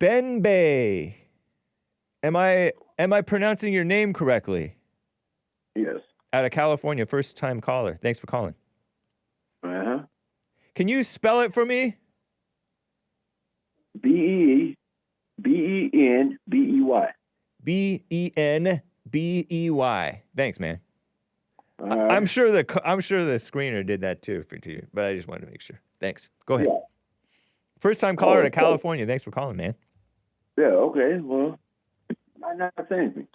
BENBEY. Am I pronouncing your name correctly? Yes. Out of California, first time caller. Thanks for calling. Uh-huh. Can you spell it for me? BENBEY. BENBEY. Thanks, man. Right. I'm sure the screener did that too for you, but I just wanted to make sure. Thanks. Go ahead. Yeah. First time caller to California. Thanks for calling, man. Yeah, okay. Well, I'm not saying anything.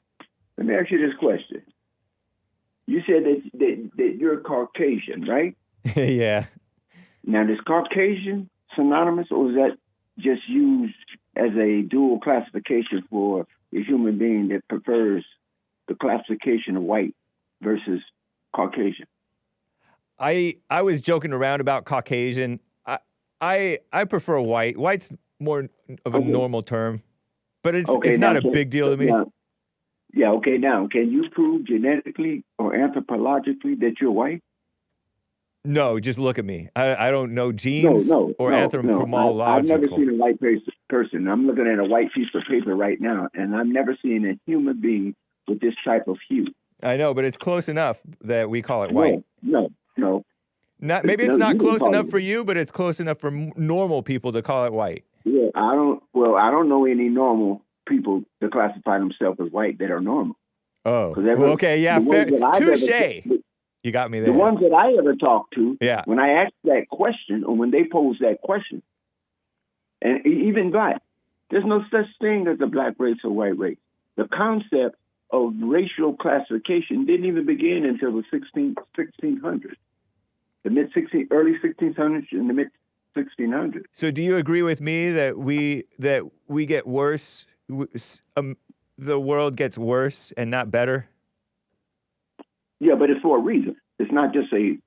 Let me ask you this question. You said that you're Caucasian, right? Yeah. Now, is Caucasian synonymous, or is that just used as a dual classification for a human being that prefers the classification of white versus Caucasian? I was joking around about Caucasian. I prefer white. White's more of a normal term, but it's not a big deal to me. Okay. Now, can you prove genetically or anthropologically that you're white? No, just look at me. I don't know genes or anthropological. I've never seen a white person. I'm looking at a white piece of paper right now, and I've never seen a human being with this type of hue. I know, but it's close enough that we call it white. No. Maybe it's not close enough for you, but it's close enough for normal people to call it white. Yeah, I don't know any normal people that classify themselves as white that are normal. Oh, okay, yeah, fair. Touche. You got me there. The ones that I ever talked to, yeah, when I asked that question, or when they posed that question, and even black, there's no such thing as a black race or white race. The concept of racial classification didn't even begin until the 1600s, early 1600s and the mid 1600s. So, do you agree with me that we get worse? The world gets worse and not better. Yeah, but it's for a reason. It's not just the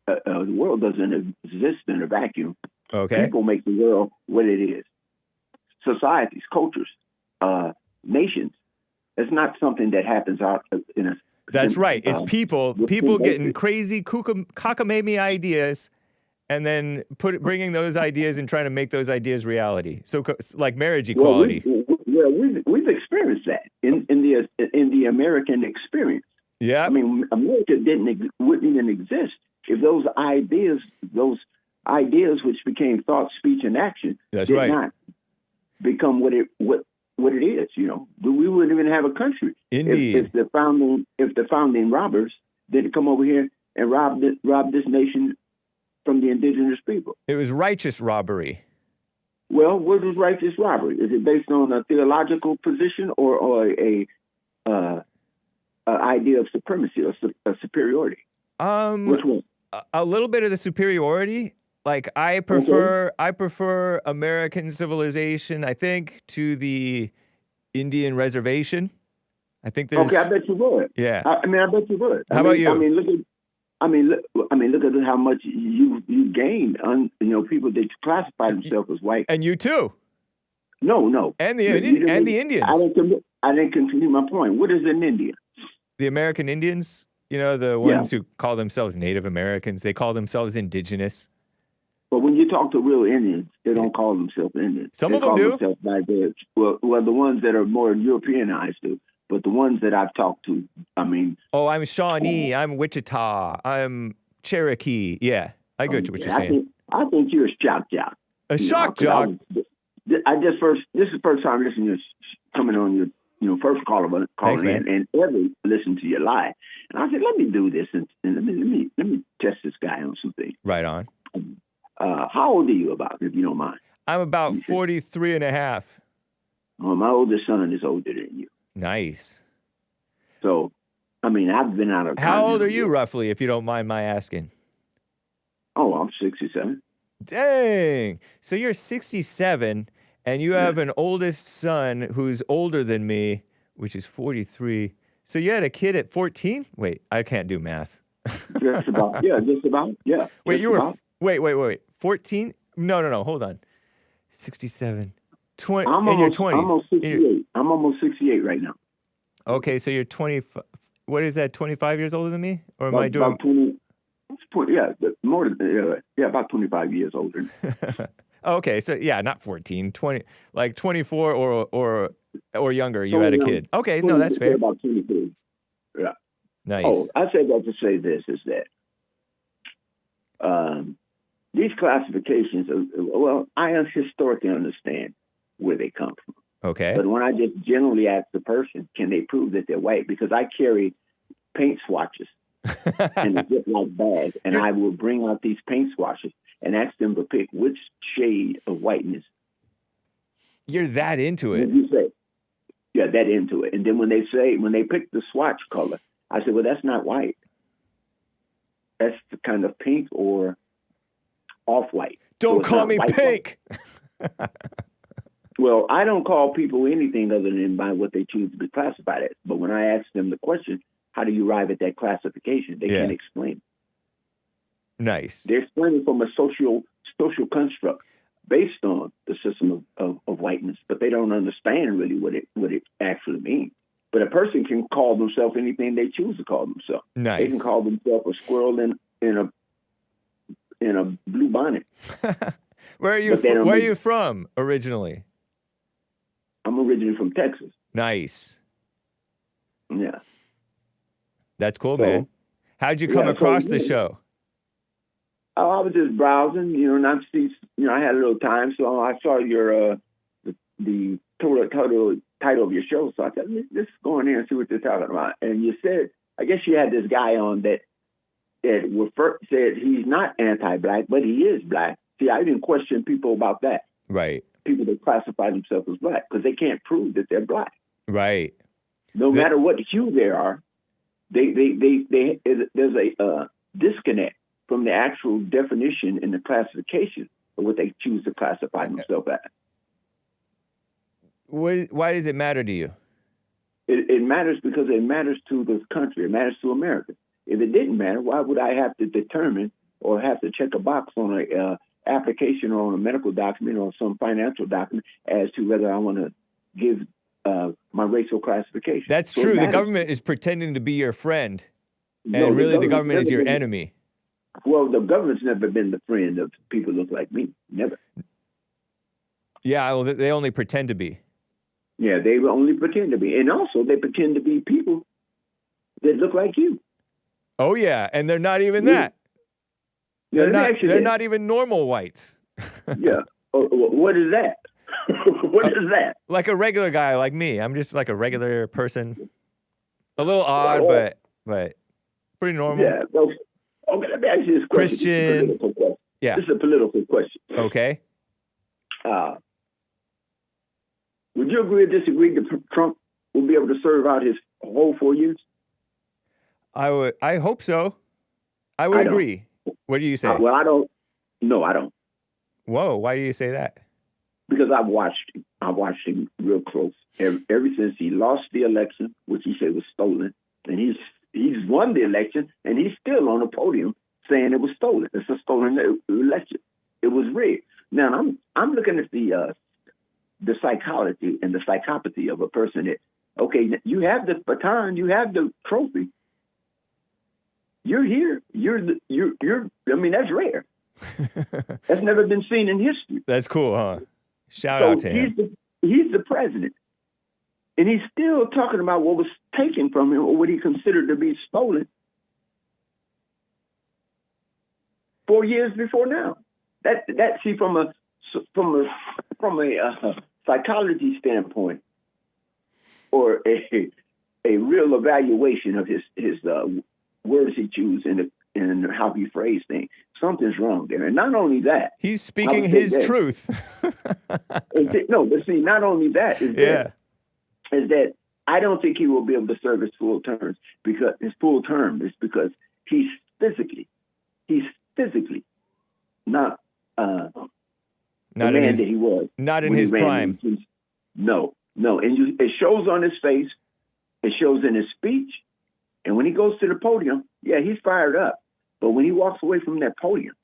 world doesn't exist in a vacuum. Okay. People make the world what it is. Societies, cultures, nations. It's not something that happens out in a. That's right. It's people getting crazy cockamamie ideas, and then bringing those ideas and trying to make those ideas reality. So, like marriage equality. We've experienced that in the American experience. Yeah. I mean, America wouldn't even exist if those ideas which became thought, speech, and action did not become what it is. You know, we wouldn't even have a country. Indeed. If the founding robbers didn't come over here and rob this nation from the indigenous people. It was righteous robbery. Well, what is righteous robbery? Is it based on a theological position or a idea of supremacy or superiority? Which one? A little bit of the superiority. Like I prefer American civilization, I think, to the Indian reservation. I think there's. Okay, I bet you would. Yeah. I bet you would. How about you? Look at how much you gained on people that classify themselves as white. And you too. No. And the Indians. I didn't continue my point. What is an Indian? The American Indians, the ones who call themselves Native Americans, they call themselves indigenous. But when you talk to real Indians, they don't call themselves Indians. Some of them do. Well, the ones that are more Europeanized do. But the ones that I've talked to, I'm Shawnee, I'm Wichita, I'm Cherokee. Yeah, I get what you're saying. I think you're a shock jock. A shock jock? This is the first time listening to you coming on your first calling in, and ever listen to your live. And I said, let me do this and let me test this guy on something. Right on. How old are you if you don't mind? I'm about 43 and a half. Oh, my oldest son is older than you. Nice. So, I've been out of. How old are you, roughly, if you don't mind my asking? Oh, I'm 67. Dang. So you're 67, and you have an oldest son who's older than me, which is 43. So you had a kid at 14? Wait, I can't do math. Just about. Yeah, just about. Yeah. Wait, Wait. 14? No. Hold on. 67. 20. In your 20s. I'm almost 68. I'm almost 68 right now. Okay, so you're 20. What is that? 25 years older than me, or am I doing? About 20. Yeah, more than about 25 years older. Okay, so yeah, not 14, 20, like 24 or younger. You had a 20, kid. Okay, no, 20 that's to fair. about 23. Yeah. Oh, Nice. I say that to say this is that these classifications, well, I historically understand where they come from. Okay. But when I just generally ask the person, can they prove that they're white? Because I carry paint swatches in a Ziploc bag, and I will bring out these paint swatches and ask them to pick which shade of whiteness. You're that into it. What you say? Yeah, that into it. And then when they pick the swatch color, I say, well, that's not white. That's the kind of pink or off-white. Don't call me pink. Well, I don't call people anything other than by what they choose to be classified as. But when I ask them the question, how do you arrive at that classification? They can't explain. Nice. They're explaining from a social construct based on the system of whiteness, but they don't understand really what it actually means. But a person can call themselves anything they choose to call themselves. Nice. They can call themselves a squirrel in a blue bonnet. Where are you from originally? I'm originally from Texas. Nice. Yeah. That's cool, man. How'd you come across the show? I was just browsing, not to see, I had a little time, so I saw your the title of your show. So I thought, let's go in there and see what they're talking about. And you said, I guess you had this guy on that said he's not anti-black, but he is black. See, I didn't question people about that. Right. People that classify themselves as black because they can't prove that they're black. Right. No matter what hue they are, there's a disconnect from the actual definition and the classification of what they choose to classify themselves as. Why does it matter to you? It matters because it matters to this country. It matters to America. If it didn't matter, why would I have to determine or have to check a box on a application or on a medical document or some financial document as to whether I want to give my racial classification? That's true. The government is pretending to be your friend, and really the government is your enemy. Well, the government's never been the friend of people who look like me. Never. Yeah, well, they only pretend to be. Yeah, they only pretend to be. And also, they pretend to be people that look like you. Oh, yeah, and they're not even that. Yeah, they're not even normal whites. Yeah. What is that? What is that? Like a regular guy like me. I'm just like a regular person. A little odd, but pretty normal. Yeah. Well, okay, let me ask you this question. Christian. Yeah. This is a political question. Okay. Would you agree or disagree that Trump will be able to serve out his whole 4 years? I hope so. I would agree. What do you say? Well, I don't. No, I don't. Whoa, why do you say that? Because I've watched him real close ever since he lost the election, which he said was stolen, and he's won the election, and he's still on the podium saying it was stolen. It's a stolen election. It was rigged. Now I'm looking at the psychology and the psychopathy of a person that, okay, you have the baton, you have the trophy. You're here. I mean, that's rare. That's never been seen in history. That's cool, huh? Shout out to him. He's the president. And he's still talking about what was taken from him or what he considered to be stolen 4 years before now. That see from a psychology standpoint or a real evaluation of his words he chooses and how he phrased things. Something's wrong there. And not only that. He's speaking his truth. No, but see, not only that is that I don't think he will be able to serve his full term because he's physically not the man that he was. Not in his prime. No. And it shows on his face. It shows in his speech. And when he goes to the podium, yeah, he's fired up. But when he walks away from that podium,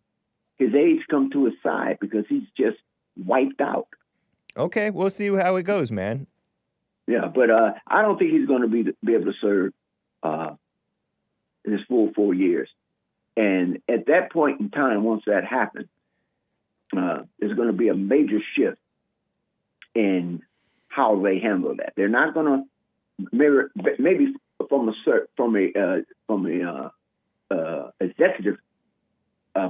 his aides come to his side because he's just wiped out. Okay, we'll see how it goes, man. Yeah, but I don't think he's going to be able to serve his full 4 years. And at that point in time, once that happens, there's going to be a major shift in how they handle that. They're not going to maybe from a executive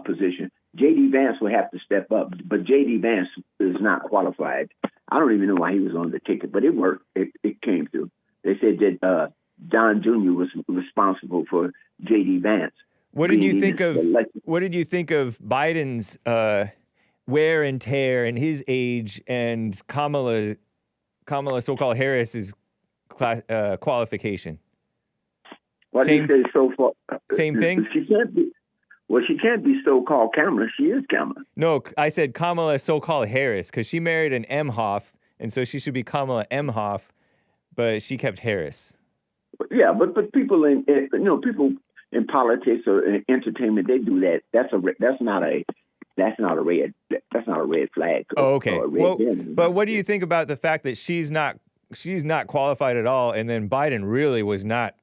position. J.D. Vance will have to step up, but J.D. Vance is not qualified. I don't even know why he was on the ticket, but it worked. It came through. They said that Don Jr. was responsible for J.D. Vance. What did you think of Biden's wear and tear and his age and Kamala so-called Harris's qualification? What did you say so far? Same thing? She can't be. Well, she can't be so-called Kamala. She is Kamala. No, I said Kamala so-called Harris because she married an Emhoff, and so she should be Kamala Emhoff, but she kept Harris. Yeah, but people people in politics or in entertainment, they do that. That's not a red flag. Oh, okay. But what do you think about the fact that she's not qualified at all, and then Biden really was not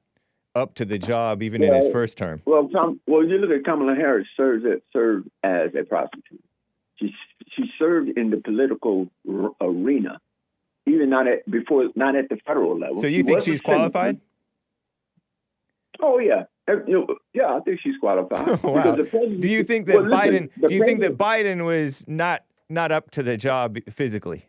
up to the job even in his first term? Well, you look at Kamala Harris served as a prostitute. She served in the political arena, even not at the federal level. So you think she's qualified? Oh yeah, yeah, I think she's qualified. Wow. Do you think that Biden was not up to the job physically?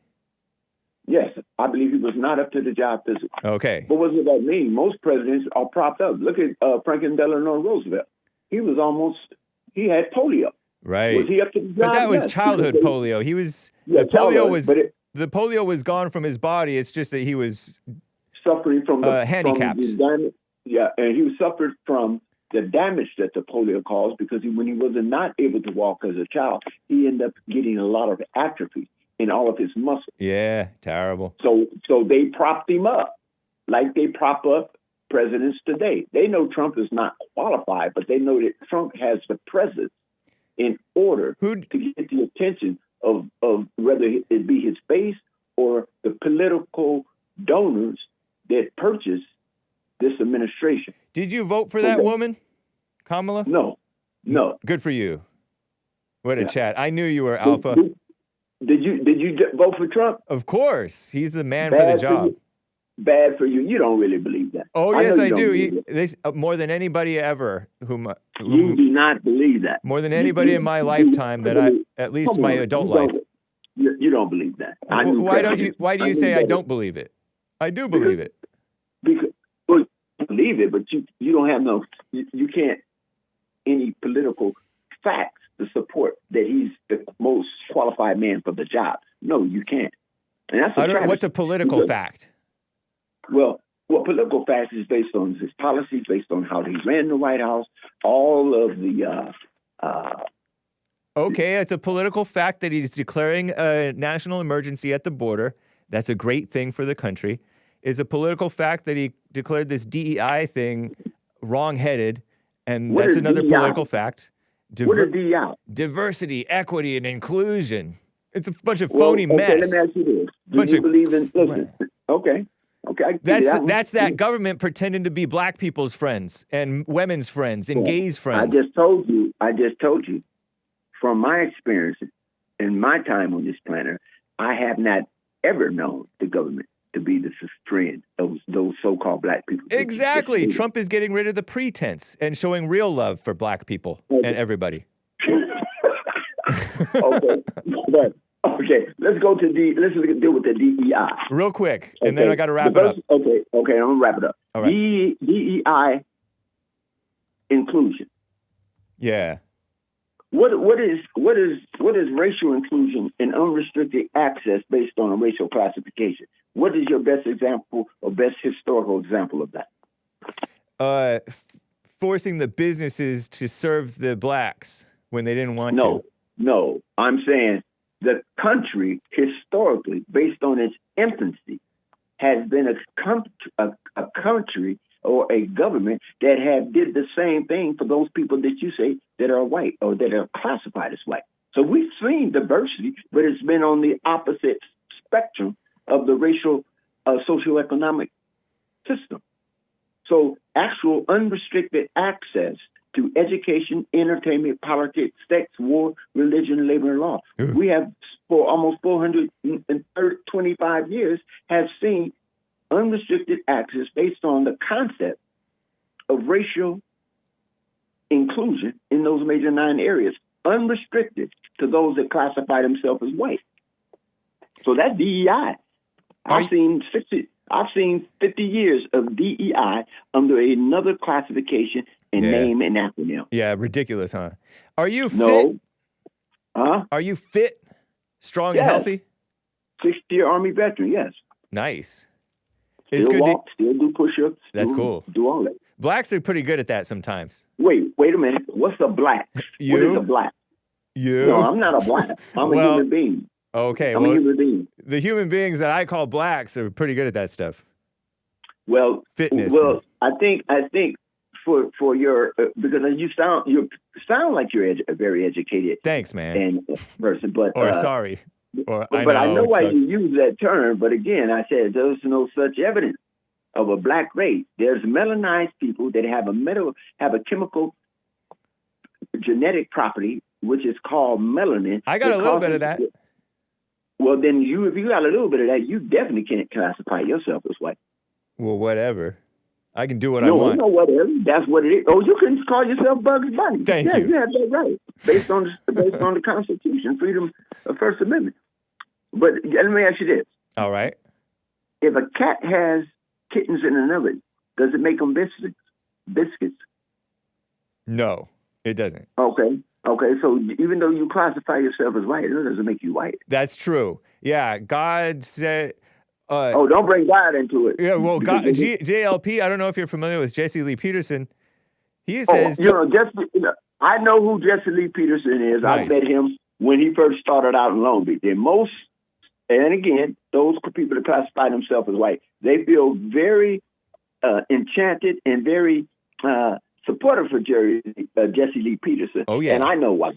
Yes, I believe he was not up to the job physically. Okay. But what does that mean? Most presidents are propped up. Look at Franklin Delano Roosevelt. He had polio. Right. Was he up to the job? But that was childhood polio. He was the polio was gone from his body. It's just that he was suffering from the handicapped. And he suffered from the damage that the polio caused because when he was not able to walk as a child, he ended up getting a lot of atrophy in all of his muscles. Yeah, terrible. So they propped him up like they prop up presidents today. They know Trump is not qualified, but they know that Trump has the presence in order to get the attention of whether it be his base or the political donors that purchase this administration. Did you vote for that woman, Kamala? No. Good for you. What a chat. I knew you were alpha. Did you vote for Trump? Of course. He's the man for the job. Bad for you. You don't really believe that. Oh, yes, I do. More than anybody ever. You do not believe that. More than anybody in my lifetime at least my adult life. You don't believe that. Why do you say I don't believe it? I do believe it. Because you believe it, but you don't have you can't any political facts to support that he's the most qualified man for the job. No, you can't. And that's what's a political fact? Well, political fact is based on his policies, based on how he ran the White House, all of the. Okay, it's a political fact that he's declaring a national emergency at the border. That's a great thing for the country. It's a political fact that he declared this DEI thing wrong-headed, and that's another political fact. What is DEI? Diversity, equity, and inclusion. It's a bunch of phony mess. Let me ask you this. Do you believe in... Listen, okay. That's that government pretending to be black people's friends and women's friends and gays' friends. I just told you, from my experience in my time on this planet, I have not ever known the government to be the friend of those so-called black people. Exactly. Trump is getting rid of the pretense and showing real love for black people and everybody. Okay. Let's deal with the DEI. Real quick, and then I got to wrap it up. Okay, I'm going to wrap it up. All right. DEI inclusion. Yeah. What is racial inclusion and unrestricted access based on a racial classification? What is your best example or best historical example of that? Forcing the businesses to serve the blacks when they didn't want to. No. I'm saying the country historically, based on its infancy, has been a country or a government that did the same thing for those people that you say that are white or that are classified as white. So we've seen diversity, but it's been on the opposite spectrum of the racial socioeconomic system. So actual unrestricted access to education, entertainment, politics, sex, war, religion, labor, and law. Ooh. We have, for almost 425 years, have seen unrestricted access based on the concept of racial inclusion in those major 9 areas, unrestricted to those that classify themselves as white. So that's DEI. I've seen 50 years of DEI under another classification and name and acronym. Yeah, ridiculous, huh? Are you fit? No. Huh? Are you fit, strong, and healthy? 6-year Army veteran, yes. Nice. Still It's good walk, still do push-ups. That's cool. Do all that. Blacks are pretty good at that sometimes. Wait a minute. What's a black? You? What is a black? You? No, I'm not a black. I'm a human being. Okay, I'm a human being. The human beings that I call blacks are pretty good at that stuff. Well, fitness. Well, I think for your because you sound like you're a very educated. Thanks, man. Person, but sorry. Or I know why you use that term, but again, I said there's no such evidence of a black race. There's melanized people that have a chemical genetic property which is called melanin. I got a little bit of that. Well, then if you got a little bit of that, you definitely can't classify yourself as white. Well, whatever. I can do what I want. No, whatever. That's what it is. Oh, you can call yourself Bugs Bunny. Thank you. You have that right, based on the Constitution, freedom of First Amendment. But let me ask you this. All right. If a cat has kittens in an oven, does it make them biscuits? No, it doesn't. Okay. So even though you classify yourself as white, it doesn't make you white. That's true. Yeah, God said. Don't bring God into it. Yeah, well, JLP. I don't know if you're familiar with Jesse Lee Peterson. He says, I know who Jesse Lee Peterson is. Nice. I met him when he first started out in Long Beach. And again, those people that classify themselves as white, they feel very enchanted and very supportive for Jesse Lee Peterson. Oh, yeah. And I know why.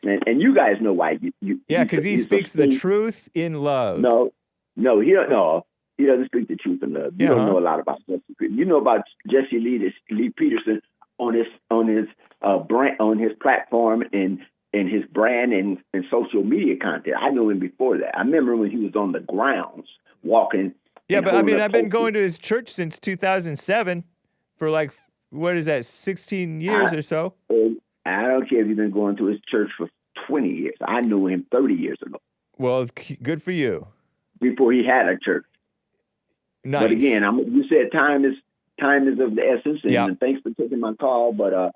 And you guys know why. Because he speaks the truth in love. No, he doesn't speak the truth in love. You don't know a lot about Jesse Peterson. You know about Jesse Lee Peterson on his brand, on his platform and his brand and social media content. I knew him before that. I remember when he was on the grounds walking. Yeah, but I mean, I've been going to his church since 2007 for 16 years or so. I don't care if you've been going to his church for 20 years. I knew him 30 years ago. Well, good for you. Before he had a church. Nice. But again, you said time is of the essence, and thanks for taking my call. But as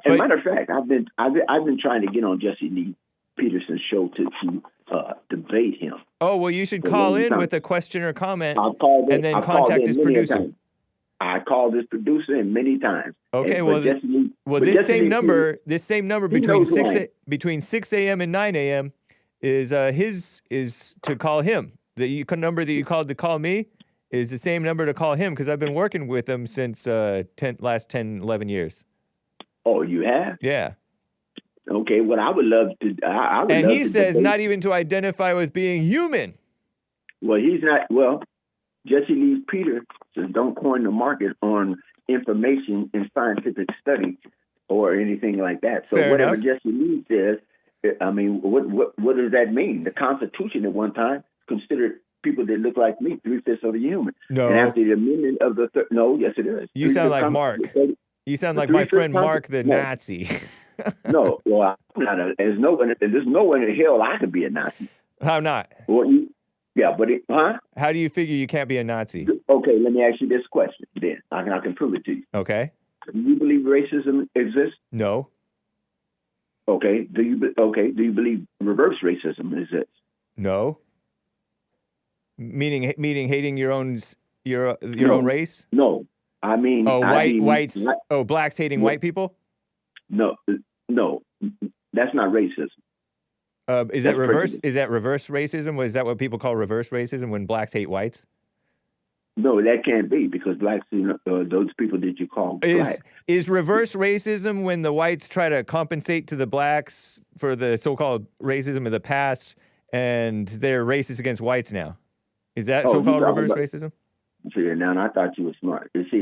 a matter of fact, I've been trying to get on Jesse Lee Peterson's show to debate him. Oh well, you should call in with a question or comment, and then contact his producer. I called his producer many times. Okay, this same number between 6 a.m. and 9 a.m. is to call him. The number that you called to call me is the same number to call him because I've been working with him since last 10, 11 years. Oh, you have? Yeah. Okay, well, I would love to. And he says not even to identify with being human. Well, he's not. Well, Jesse Lee Peterson don't coin the market on information in scientific study or anything like that. So Fair whatever enough. Jesse Lee says, I mean, what does that mean? The Constitution at one time considered people that look like me 3/5 of the human. No. And after the amendment of the no, yes it is. You sound like Mark. You sound like my friend Mark the Nazi. No, well, I'm not. There's no one in hell I could be a Nazi. How not? Well, How do you figure you can't be a Nazi? Okay, let me ask you this question. Then I can prove it to you. Okay. Do you believe racism exists? No. Okay. Do you believe reverse racism exists? No. Meaning hating your own race? No. I mean, whites. Blacks hating white people? No. That's not racism. Is that reverse? Is that reverse racism? Is that what people call reverse racism when blacks hate whites? No, that can't be because blacks, those people that you call black. Is reverse racism when the whites try to compensate to the blacks for the so-called racism of the past and they're racist against whites now? Is that so-called reverse racism? See, now I thought you were smart. You see,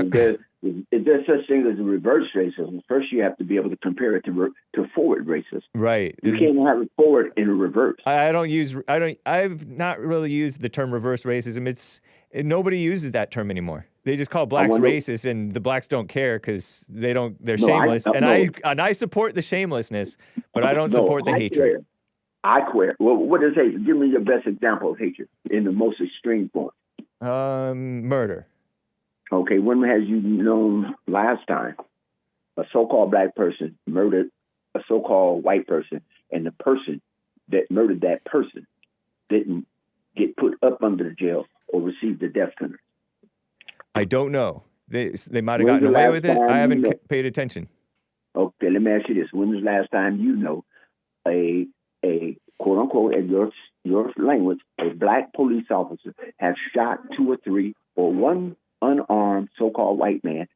if there's such thing as a reverse racism, first you have to be able to compare it to forward racism. Right. You can't have it forward and a reverse. I've not really used the term reverse racism. Nobody uses that term anymore. They just call blacks racist, and the blacks don't care because they're shameless. I support the shamelessness, but I don't support the hatred. I quit. Well, what is hatred? Give me your best example of hatred in the most extreme form. Murder. Okay, when has you known last time a so-called black person murdered a so-called white person, and the person that murdered that person didn't get put up under the jail or receive the death penalty? I don't know. They might have gotten away with it. I haven't paid attention. Okay, let me ask you this: when was the last time you know a quote unquote, in your language, a black police officer has shot 2 or 3 or one unarmed so-called white man?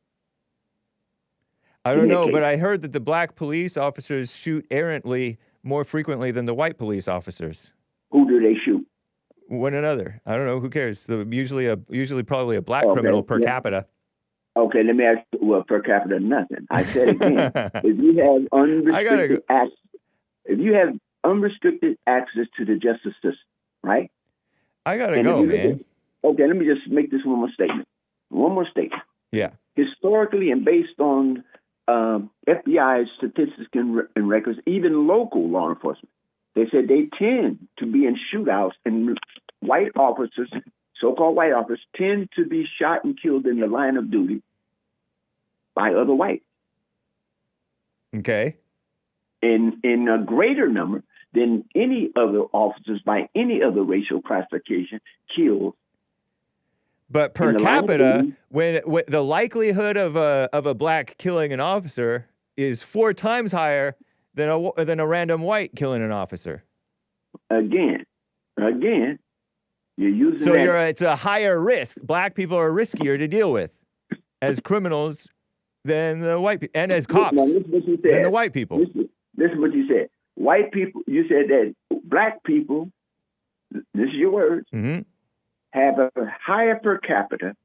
I don't know, but I heard that the black police officers shoot errantly more frequently than the white police officers. Who do they shoot? One another. I don't know. Who cares? Usually probably a black criminal per capita. Okay, let me ask you, well, per capita, nothing. I said again, if you have unrestricted access to the justice system, right? I gotta go, man. Okay, let me just make this one more statement. One more statement. Yeah. Historically and based on FBI statistics and records, even local law enforcement, they said they tend to be in shootouts, and white officers, so-called white officers, tend to be shot and killed in the line of duty by other whites. Okay. In a greater number than any other officers by any other racial classification killed. But per capita, when the likelihood of a black killing an officer is 4 times higher than a random white killing an officer. Again, you're using it's a higher risk. Black people are riskier to deal with as criminals than the white people, and as cops than the white people. This is what you said. White people, you said that black people, this is your words, have a higher per capita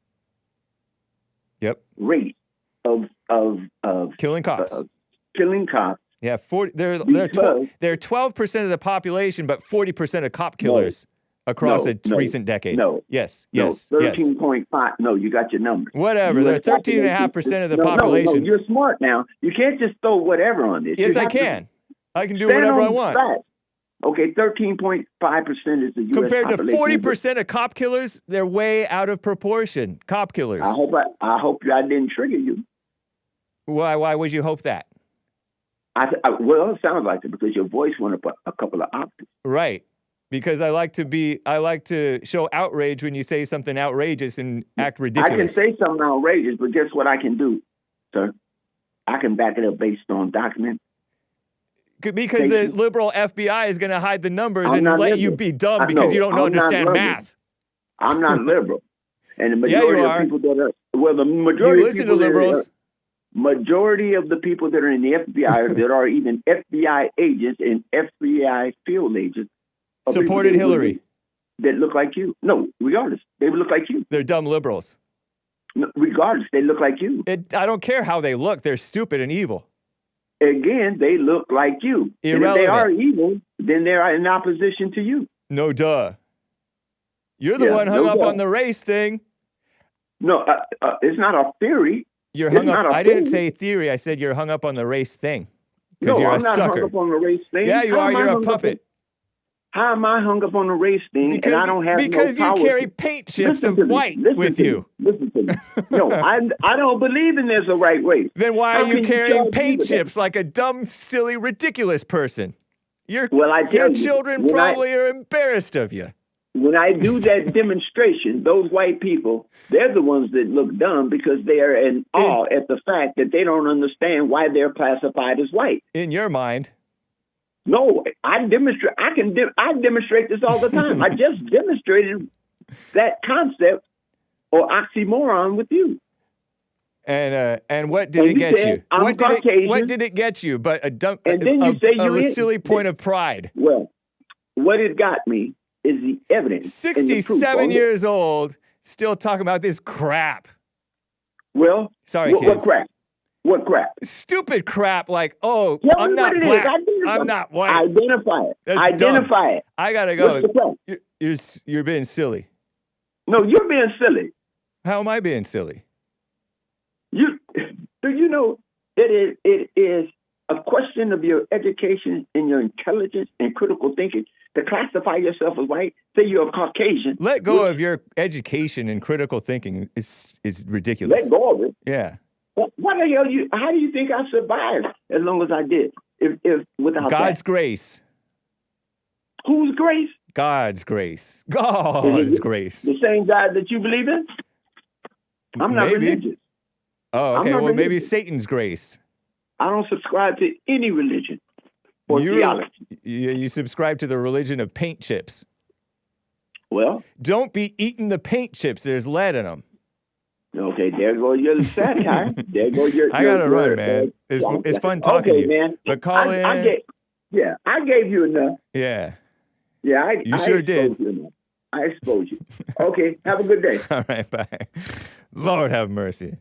rate of killing cops. Killing cops. Yeah, they're 12% of the population, but 40% of cop killers across a recent decade. Yes. 13.5. No, you got your numbers. Whatever. They're 13.5% of the population. No, you're smart now. You can't just throw whatever on this. Yes, I can. I can do whatever I want. Facts. Okay, 13.5% is the U.S. Compared to population. 40% of cop killers, they're way out of proportion. Cop killers. I hope I didn't trigger you. Why would you hope that? Well, it sounds like it because your voice went up a couple of octaves. Right. Because I like to show outrage when you say something outrageous and act ridiculous. I can say something outrageous, but guess what I can do, sir? I can back it up based on documents. Because the liberal FBI is going to hide the numbers and let you be dumb because you don't understand math. I'm not liberal. And the majority of people that are, well, the majority you listen to liberals. Majority of the people that are in the FBI that are even FBI agents and FBI field agents supported Hillary. That look like you. No, regardless, they look like you. They're dumb liberals. No, regardless, they look like you. I don't care how they look. They're stupid and evil. Again, they look like you. Irrelevant. And if they are evil, then they're in opposition to you. No duh. You're the one hung up on the race thing. No, it's not a theory. You're hung up. I didn't say theory. I said you're hung up on the race thing. No, you're I'm not hung up on the race thing. Yeah, you are. You're a puppet. How am I hung up on the race thing and I don't have no power? Because you carry paint chips of white with you. Listen to me. No, I don't believe in there's a right race. Then why are you carrying paint chips like a dumb, silly, ridiculous person? Your children probably are embarrassed of you. When I do that demonstration, those white people, they're the ones that look dumb because they are in awe at the fact that they don't understand why they're classified as white. In your mind. No, I demonstrate. I demonstrate this all the time. I just demonstrated that concept or oxymoron with you. And what did it get you? What did it get you? But a silly point of pride. Well, what it got me is the evidence. 67 years old, Still talking about this crap. Well, Sorry, what kids. crap? What crap? Stupid crap like, oh, Tell I'm me not what it is. black. Identify I'm it. not white. Identify it. That's Identify it. I gotta go. What's the crap? You're being silly. No, you're being silly. How am I being silly? Do you know that it is a question of your education and your intelligence and critical thinking to classify yourself as white? Say you're a Caucasian. Let go of your education and critical thinking is ridiculous. Let go of it. Yeah. What the hell how do you think I survived as long as I did? If without God's that? grace. Whose grace? God's grace. God's grace. The same God that you believe in? I'm not Maybe. religious. Oh, okay. Well, maybe religious. Satan's grace. I don't subscribe to any religion or theology. You subscribe to the religion of paint chips. Well, Don't be eating the paint chips. There's lead in them. okay, there goes your satire. There goes your. I gotta run, man. It's fun talking to you. Man. But call in. I gave you enough. Yeah. Yeah, You sure did. You enough. I exposed you. Okay, have a good day. All right, bye. Lord have mercy.